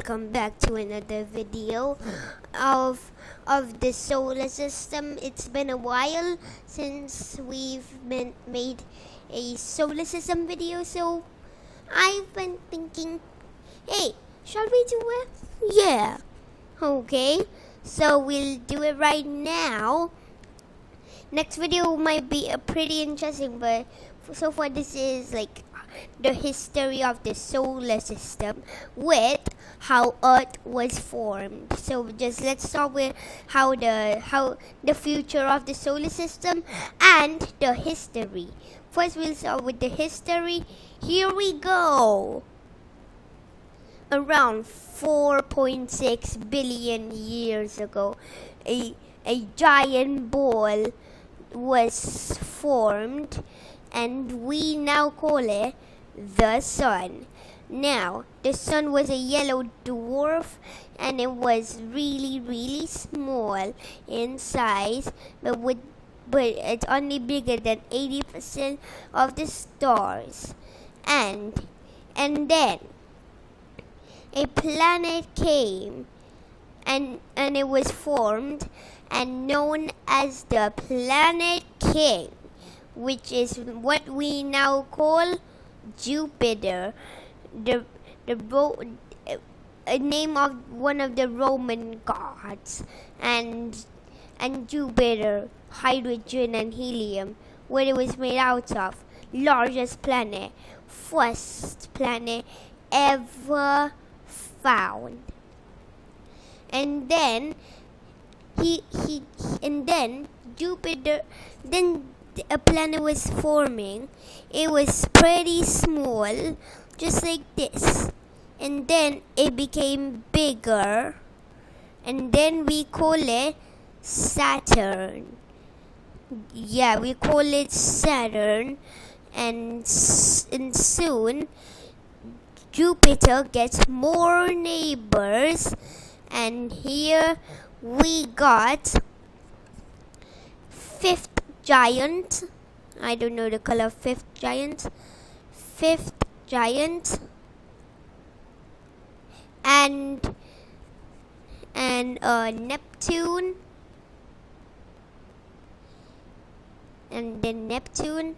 welcome back to another video of the solar system. It's been a while since we've made a solar system video, so I've been thinking, hey, shall we do it? Yeah. Okay, so we'll do it right now. Next video might be pretty interesting, but so far this is like the history of the solar system with how Earth was formed. So just let's start with how the future of the solar system and the history. First we'll start with the history. Here we go. Around 4.6 billion years ago, a giant ball was formed, and we now call it the sun. Now, the sun was a yellow dwarf, and it was really small in size, but it's only bigger than 80% of the stars. And then a planet came, and it was formed and known as the planet king, which is what we now call Jupiter, a name of one of the Roman gods. And Jupiter, hydrogen and helium, what it was made out of. Largest planet, first planet ever found. And then Jupiter, then a planet was forming. It was pretty small, just like this, and then it became bigger, and then we call it Saturn. Yeah, we call it Saturn, and soon Jupiter gets more neighbors, and here we got fifth giant. I don't know the color of fifth giant, and Neptune, and then Neptune,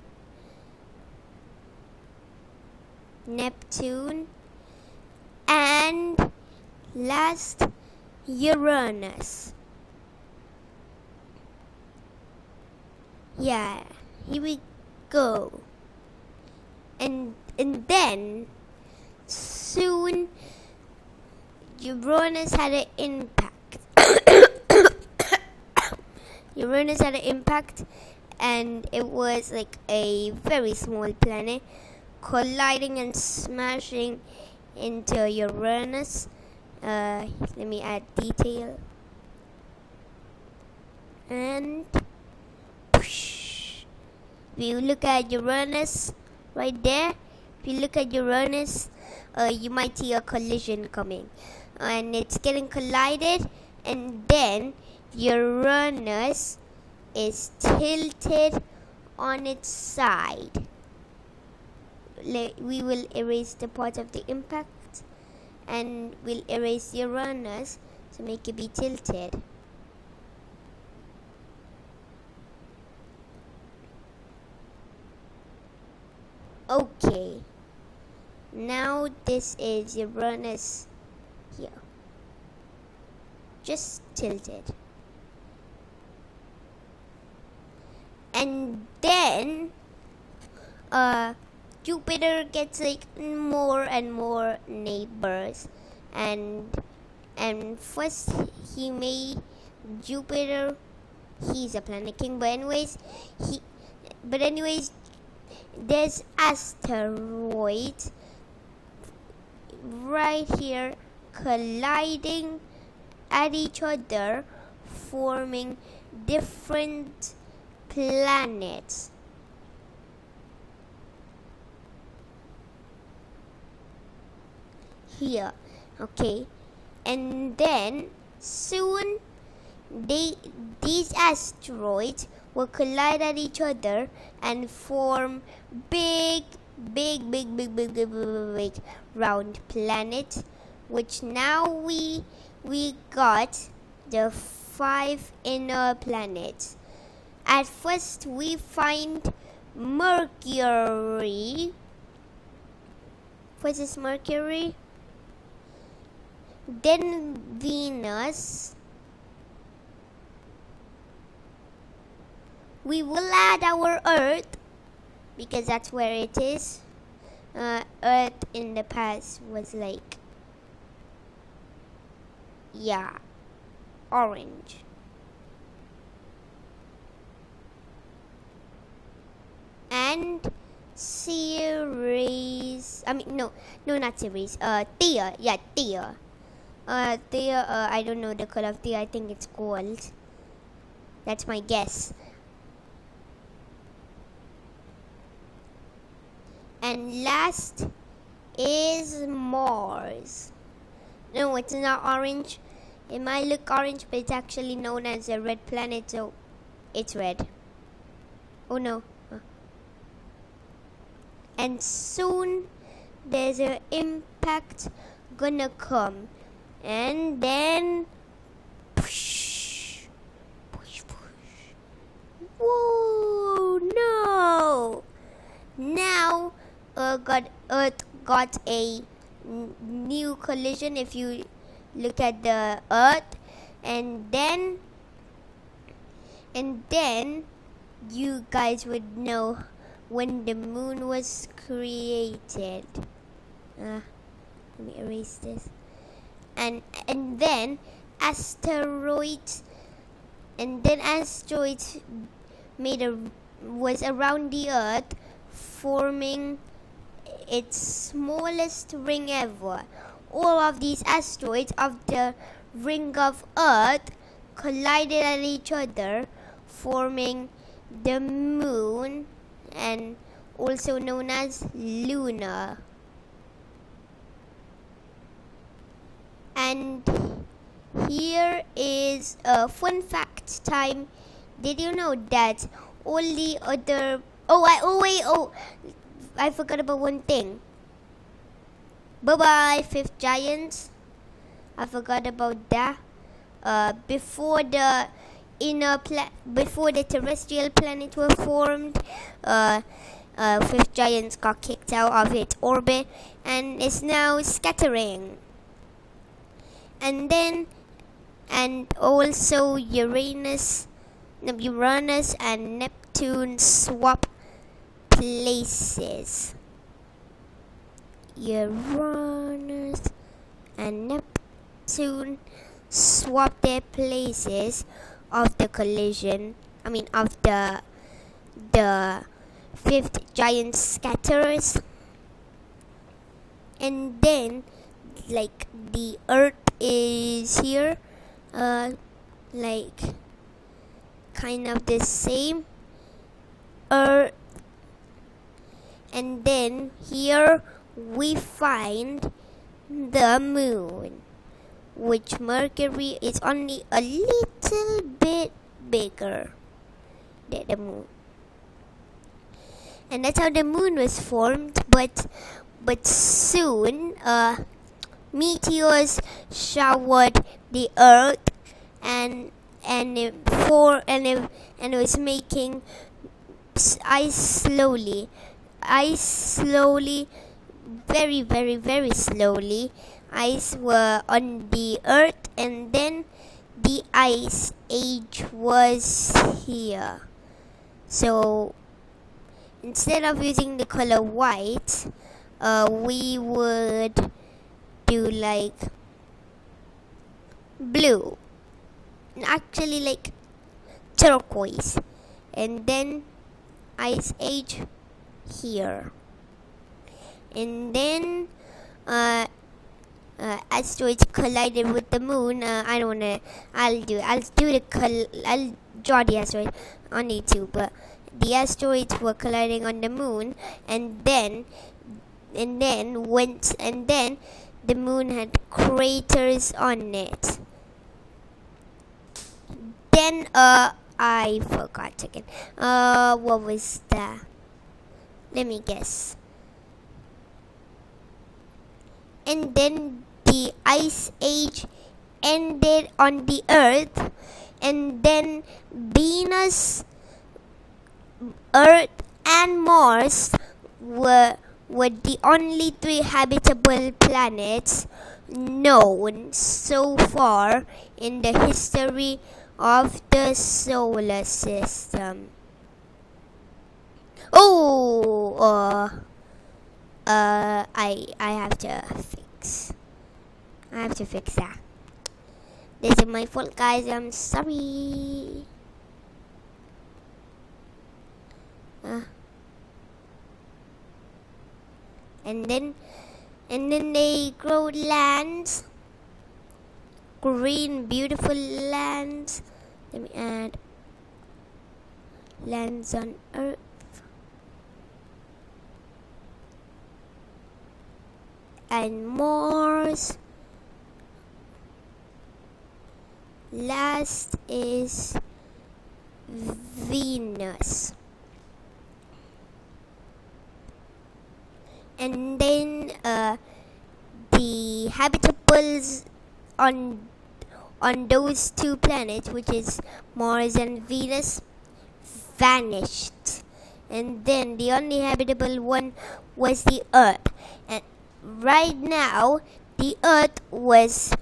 and last Uranus. Yeah, here we go. And then soon Uranus had an impact. Uranus had an impact, and it was like a very small planet colliding and smashing into Uranus. Let me add detail. And if you look at Uranus right there, if you look at Uranus, you might see a collision coming, and it's getting collided, and then Uranus is tilted on its side. We will erase the part of the impact, and we'll erase Uranus to make it be tilted. Okay, now this is Uranus here, just tilted. And then Jupiter gets like more and more neighbors, and first he made Jupiter, he's a planet king, but anyways there's asteroids right here colliding at each other, forming different planets. Here, okay, and then soon these asteroids will collide at each other and form big round planet which now we got the 5 inner planets. At first we find Mercury. First is Mercury, then Venus. We will add our Earth because that's where it is. Earth in the past was like, yeah, orange. And Ceres, not Ceres, Thea, Thea. Thea, I don't know the color of Thea, I think it's gold. That's my guess. And last is Mars. No, it's not orange. It might look orange, but it's actually known as a red planet, so it's red. Oh no. And soon there's an impact gonna come. And then push. Whoa, no. Now Earth got a new collision if you look at the Earth, and then you guys would know when the moon was created. Let me erase this. And then asteroids was around the Earth, forming its smallest ring ever. All of these asteroids of the ring of Earth collided at each other, forming the moon, and also known as Luna. And here is a fun fact time. Did you know that all the other... I forgot about one thing. Bye-bye, fifth giants. I forgot about that. Before the terrestrial planets were formed, fifth giants got kicked out of its orbit and is now scattering. And also Uranus and Neptune swap places. Uranus and Neptune swap their places of the collision. Of the fifth giant scatters. And then, like, the Earth is here, like, kind of the same Earth. And then here we find the moon, which Mercury is only a little bit bigger than the moon. And that's how the moon was formed, but soon meteors showered the Earth, and it was making ice slowly, very, very, very slowly. Ice were on the Earth, and then the ice age was here. So instead of using the color white, we would do like blue, actually like turquoise, and then ice age here. And then asteroids collided with the moon. I'll draw the asteroid on YouTube, but the asteroids were colliding on the moon, and then the moon had craters on it. Then I forgot again. What was that? Let me guess. And then the ice age ended on the Earth, and then Venus, Earth, and Mars were the only three habitable planets known so far in the history of the solar system. I have to fix. I have to fix that. This is my fault, guys. I'm sorry. And then they grow lands, green, beautiful lands. Let me add lands on Earth. And Mars. Last is Venus. And then the habitables on those two planets, which is Mars and Venus, vanished. And then the only habitable one was the Earth. And right now, the Earth was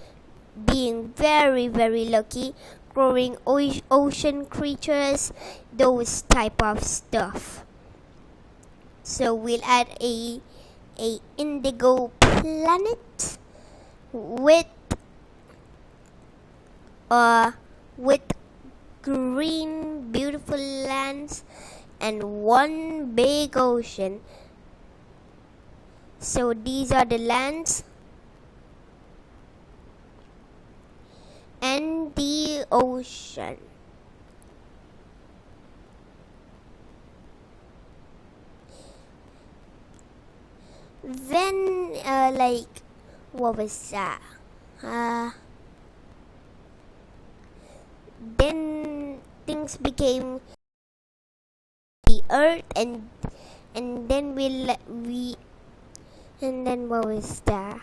being very, very lucky, growing ocean creatures, those type of stuff. So we'll add a indigo planet with green, beautiful lands and one big ocean. So these are the lands and the ocean. Then what was that? Then things became the Earth, and then and then what was that?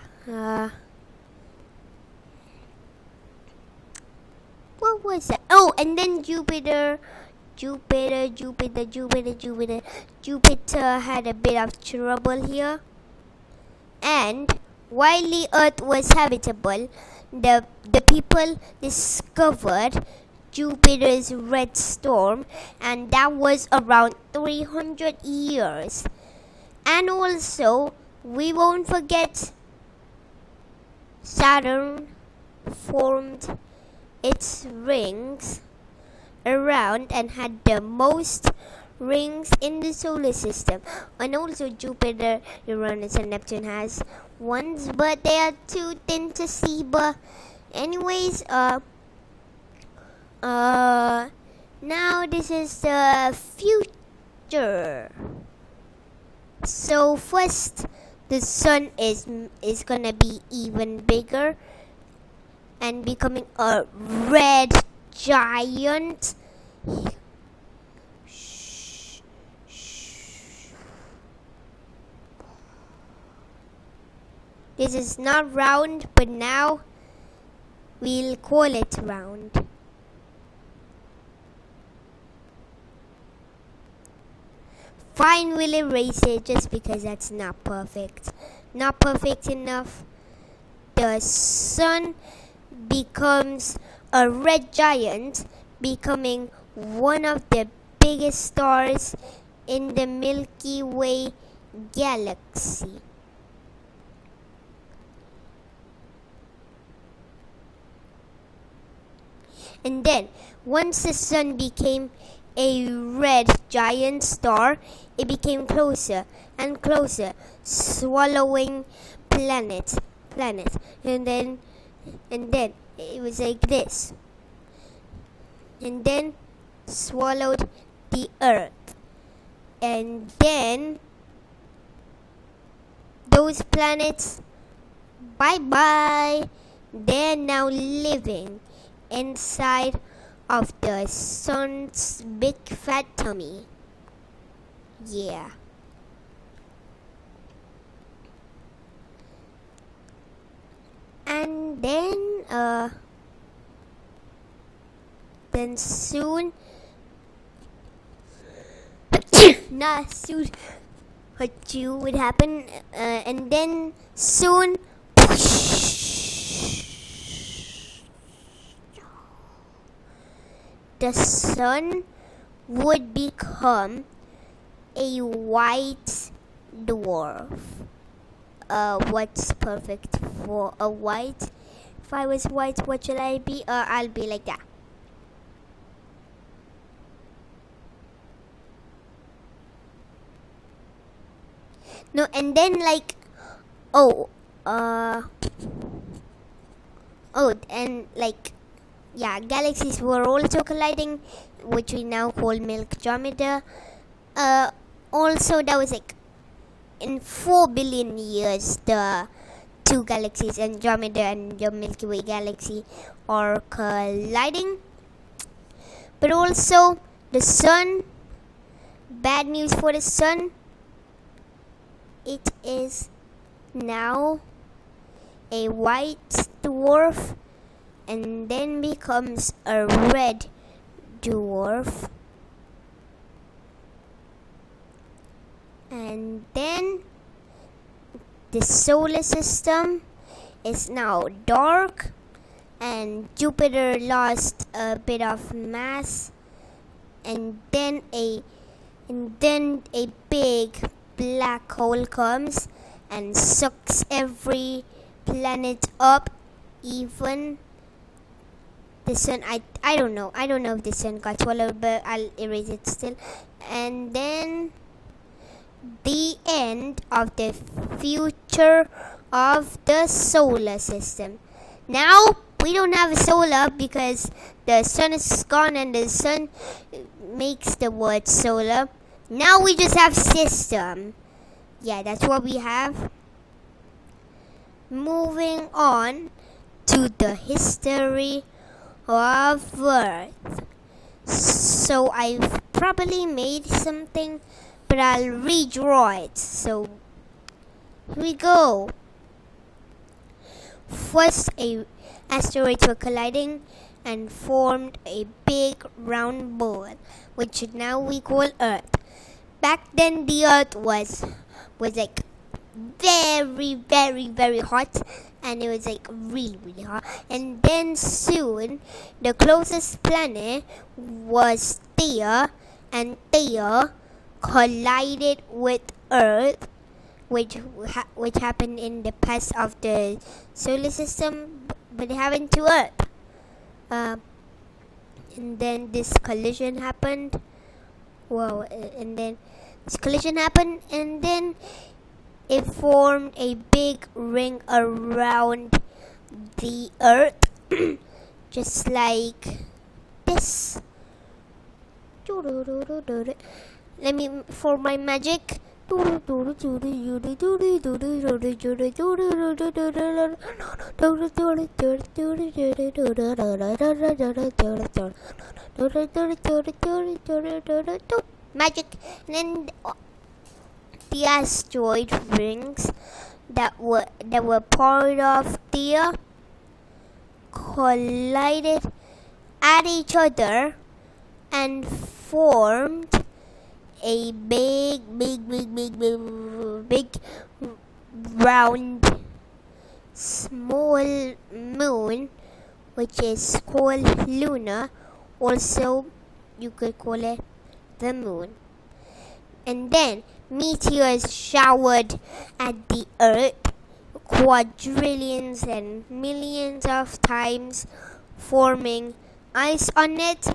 What was that? Oh, and then Jupiter had a bit of trouble here. And while the Earth was habitable, the people discovered Jupiter's red storm, and that was around 300 years. And also, we won't forget Saturn formed its rings around and had the most rings in the solar system. And also Jupiter, Uranus, and Neptune has ones, but they are too thin to see. But anyways, now this is the future. So first, the sun is gonna be even bigger and becoming a red giant. This is not round, but now we'll call it round. Fine, we'll erase it just because that's not perfect. Not perfect enough. The sun becomes a red giant, becoming one of the biggest stars in the Milky Way galaxy. And then, once the sun became a red giant star, it became closer and closer, swallowing planets. And then it was like this. And then swallowed the Earth. And then those planets, bye-bye. They're now living inside of the sun's big fat tummy. Yeah. And then soon soon what you would happen, and then soon the sun would become a white dwarf. What's perfect for a white? If I was white, what should I be? I'll be like that. No, and then and galaxies were also colliding, which we now call Milky also, that was in 4 billion years, the two galaxies, Andromeda and the Milky Way galaxy, are colliding. But also, the sun, bad news for the sun, it is now a white dwarf and then becomes a red dwarf. And then the solar system is now dark, and Jupiter lost a bit of mass, and then a big black hole comes and sucks every planet up, even the sun. I don't know if the sun got swallowed, but I'll erase it still. And then the end of the future of the solar system. Now we don't have a solar because the sun is gone and the sun makes the word solar. Now we just have system. Yeah, that's what we have. Moving on to the history of Earth. So I've probably made something, but I'll redraw it. So here we go. First, asteroids were colliding and formed a big round ball, which now we call Earth. Back then, the Earth was very, very, very hot, and it was really, really hot. And then soon, the closest planet was Theia, and Theia collided with Earth, which happened in the past of the solar system, but it happened to Earth. And then this collision happened. And then this collision happened, and then it formed a big ring around the Earth, just like this. Let me, for my magic. Magic. And then the asteroid rings that were part of Theia collided at each other and formed a big round small moon, which is called Luna. Also, you could call it the moon. And then meteors showered at the Earth quadrillions and millions of times, forming ice on it.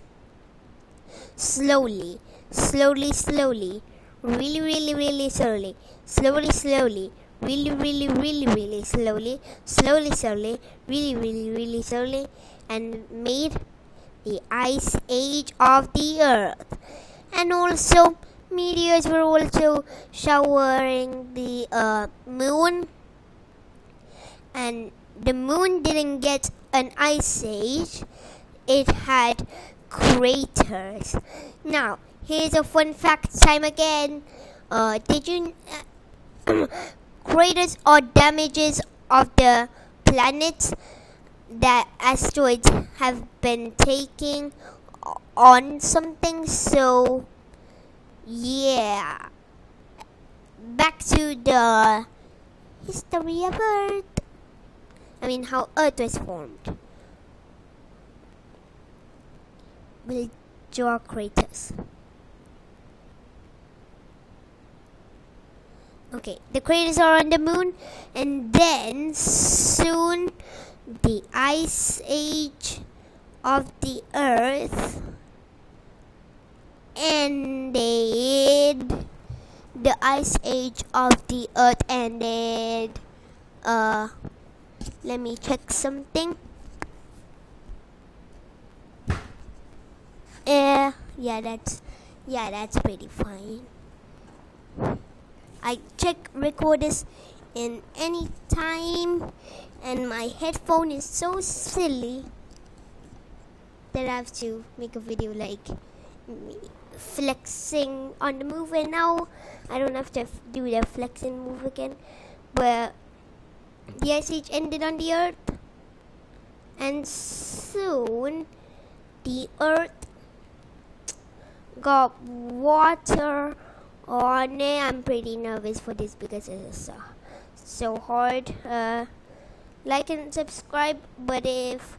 Slowly, really slowly, really slowly, really slowly, really slowly, and made the ice age of the Earth. And also, meteors were also showering the moon, and the moon didn't get an ice age, it had craters. Now, here's a fun fact time again. Did you craters are damages of the planets that asteroids have been taking on something. So yeah, back to the history of Earth. I mean, how Earth was formed. We'll draw craters. Okay, the craters are on the moon, and then soon the ice age of the Earth ended. The ice age of the Earth ended. Let me check something. Yeah, that's pretty fine. I check recorders in any time, and my headphone is so silly that I have to make a video like me flexing on the move, and now I don't have to do the flexing move again. But the ice age ended on the Earth, and soon the Earth got water on it. I'm pretty nervous for this because it is so hard. Like and subscribe, but if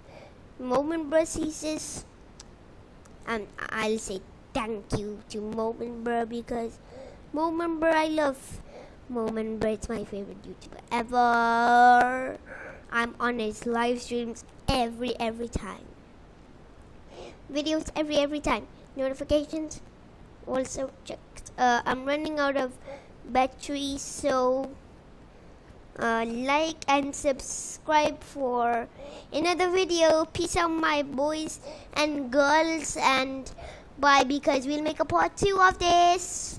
Moment Bro sees this, I'll say thank you to Moment Bro, because Moment Bro, I love Moment Bro. It's my favorite YouTuber ever. I'm on his live streams every time. Videos every time. Notifications also checked. I'm running out of battery, so like and subscribe for another video. Peace out, my boys and girls, and bye, because we'll make a part 2 of this.